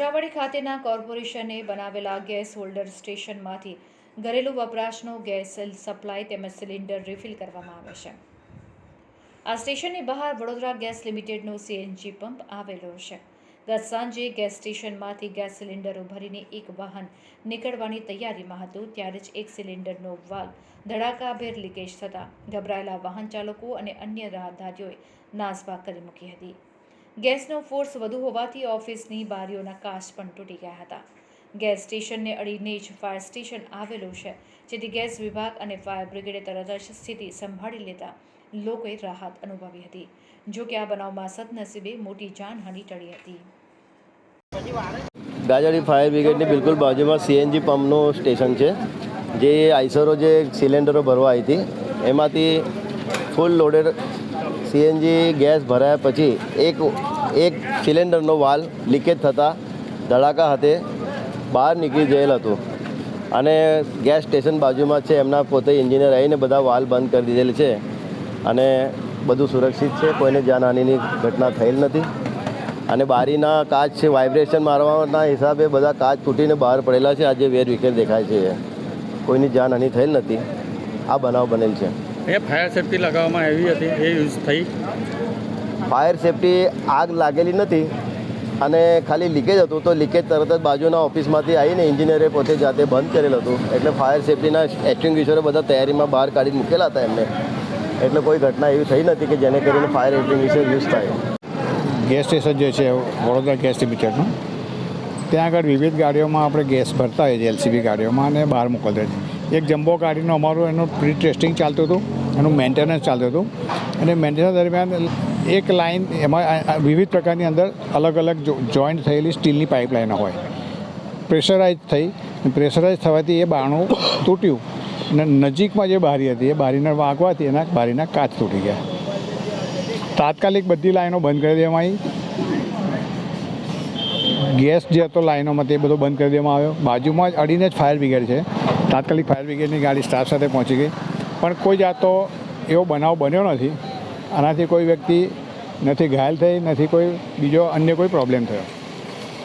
વિસાવડી ખાતેના કોર્પોરેશને બનાવેલા gas holder સ્ટેશનમાંથી ઘરેલું વપરાશનો ગેસ સપ્લાય તેમજ સિલિન્ડર રિફિલ કરવામાં આવે છે। આ સ્ટેશનની બહાર વડોદરા ગેસ લિમિટેડનો સીએનજી પંપ આવેલો છે। ગત સાંજે ગેસ સ્ટેશનમાંથી ગેસ સિલિન્ડરો ભરીને એક વાહન નીકળવાની તૈયારીમાં હતું ત્યારે જ એક સિલિન્ડરનો વાલ્વ ધડાકાભેર લીકેજ થતાં ગભરાયેલા વાહન ચાલકો અને અન્ય રાહદારીઓએ નાસભાગ કરી મૂકી હતી। ગેસનો ફોર્સ વધુ હોવાથી ઓફિસની બારીઓના કાચ પણ તૂટી ગયા હતા। ગેસ સ્ટેશનને અડીને જ ફાયર સ્ટેશન આવેલું છે, જેથી ગેસ વિભાગ અને ફાયર બ્રિગેડે તરત જ સ્થિતિ સંભાળી લેતા લોકોએ રાહત અનુભવી હતી। જો કે આ બનાવમાં સદનસીબે મોટી જાનહાનિ ટળી હતી। ગાજડી ફાયર બ્રિગેડની બિલકુલ બાજુમાં સીએનજી પંપનું સ્ટેશન છે, જે આઈસરો જે સિલિન્ડરો ભરવા આવી હતી એમાંથી ફૂલ લોડેડ સીએનજી ગેસ ભરાયા પછી એક સિલિન્ડરનો વાલ્વ લીકેજ થતાં ધડાકા હાથે બહાર નીકળી ગયેલ હતું અને ગેસ સ્ટેશન બાજુમાં છે, એમના પોતે એન્જિનિયર આવીને બધા વાલ્વ બંધ કરી દીધેલ છે અને બધું સુરક્ષિત છે, કોઈને જાનહાનિની ઘટના થયેલ નથી અને બારીના કાચ છે વાઇબ્રેશન મારવાના હિસાબે બધા કાચ તૂટીને બહાર પડેલા છે। આજે વેર વિખેર દેખાય છે, કોઈની જાનહાનિ થયેલ નથી। આ બનાવ બનેલ છે। એ ફાયર સેફ્ટી લગાવવામાં આવી હતી, એ યુઝ થઈ? ફાયર સેફ્ટી આગ લાગેલી નથી અને ખાલી લીકેજ હતું, તો લીકેજ તરત જ બાજુના ઓફિસમાંથી આવીને એન્જિનિયરે પોતે જાતે બંધ કરેલ હતું, એટલે ફાયર સેફ્ટીના એક્સટિંગ્વિશરો બધા તૈયારીમાં બહાર કાઢી મૂકેલા હતા એમને, એટલે કોઈ ઘટના એવી થઈ નથી કે જેને કરીને ફાયર એક્સટિંગ્વિશર યુઝ થાય। ગેસ સ્ટેશન જે છે વડોદરા ગેસ લિમિટેડનું, ત્યાં આગળ વિવિધ ગાડીઓમાં આપણે ગેસ ભરતા હોઈએ છીએ, એલસીબી ગાડીઓમાં, અને બહાર મોકલતા છીએ। એક જમ્બો ગાડીનું અમારું એનું પ્રી ટેસ્ટિંગ ચાલતું હતું, એનું મેન્ટેનન્સ ચાલતું હતું અને મેન્ટેનન્સ દરમિયાન એક લાઇન એમાં વિવિધ પ્રકારની અંદર અલગ અલગ જોઈન્ટ થયેલી સ્ટીલની પાઇપલાઇનો હોય, પ્રેશરાઇઝ થઈ, પ્રેશરાઇઝ થવાથી એ બારણું તૂટ્યું અને નજીકમાં જે બારી હતી એ બારીને વાગવાથી એના બારીના કાચ તૂટી ગયા। તાત્કાલિક બધી લાઈનો બંધ કરી દેવામાં આવી। ગેસ જે હતો લાઈનોમાં તે બધો બંધ કરી દેવામાં આવ્યો। બાજુમાં જ અડીને જ ફાયર બ્રિગેડ છે, તાત્કાલિક ફાયર બ્રિગેડની ગાડી સ્ટાફ સાથે પહોંચી ગઈ, પણ કોઈ જાતનો એવો બનાવ બન્યો નથી। આનાથી કોઈ વ્યક્તિ નથી ઘાયલ થઈ, નથી કોઈ બીજો અન્ય કોઈ પ્રોબ્લેમ થયો।